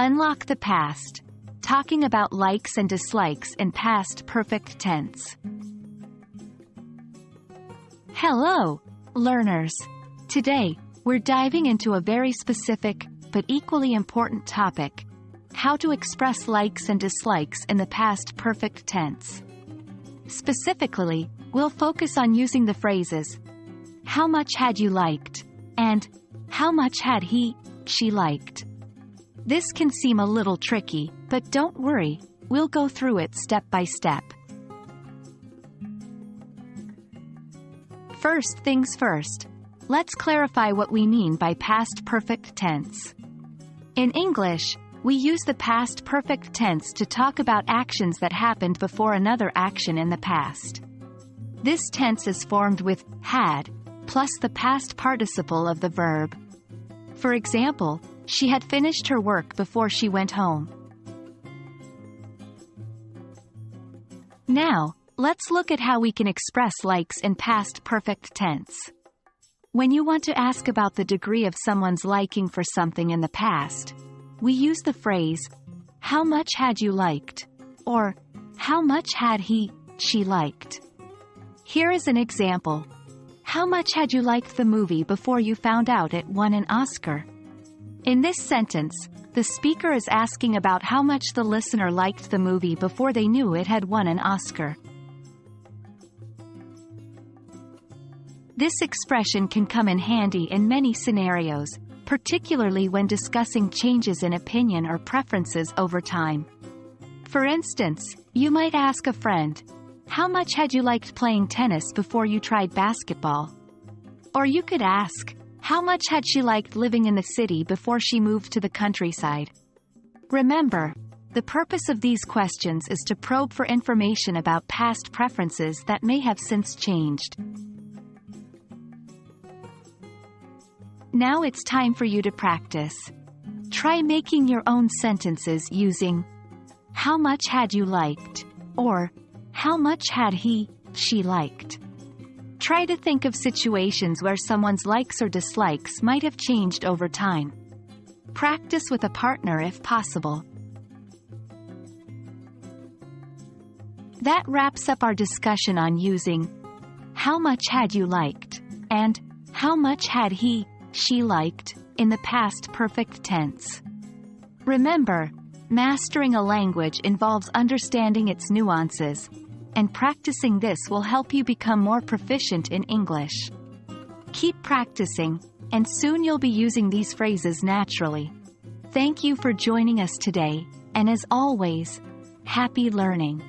Unlock the past. Talking about likes and dislikes in past perfect tense. Hello, learners. Today, we're diving into a very specific, but equally important topic: how to express likes and dislikes in the past perfect tense. Specifically, we'll focus on using the phrases, how much had you liked, and how much had he, she liked. This can seem a little tricky, but don't worry, we'll go through it step by step. First things first, let's clarify what we mean by past perfect tense. In English, we use the past perfect tense to talk about actions that happened before another action in the past. This tense is formed with had plus the past participle of the verb. For example, she had finished her work before she went home. Now, let's look at how we can express likes in past perfect tense. When you want to ask about the degree of someone's liking for something in the past, we use the phrase, how much had you liked? Or, how much had he, she liked? Here is an example. How much had you liked the movie before you found out it won an Oscar? In this sentence, the speaker is asking about how much the listener liked the movie before they knew it had won an Oscar. This expression can come in handy in many scenarios, particularly when discussing changes in opinion or preferences over time. For instance, you might ask a friend, how much had you liked playing tennis before you tried basketball? Or you could ask, how much had she liked living in the city before she moved to the countryside? Remember, the purpose of these questions is to probe for information about past preferences that may have since changed. Now it's time for you to practice. Try making your own sentences using how much had you liked, or how much had he, she liked. Try to think of situations where someone's likes or dislikes might have changed over time. Practice with a partner if possible. That wraps up our discussion on using how much had you liked and how much had he, she liked in the past perfect tense. Remember, mastering a language involves understanding its nuances, and practicing this will help you become more proficient in English. Keep practicing, and soon you'll be using these phrases naturally. Thank you for joining us today, and as always, happy learning.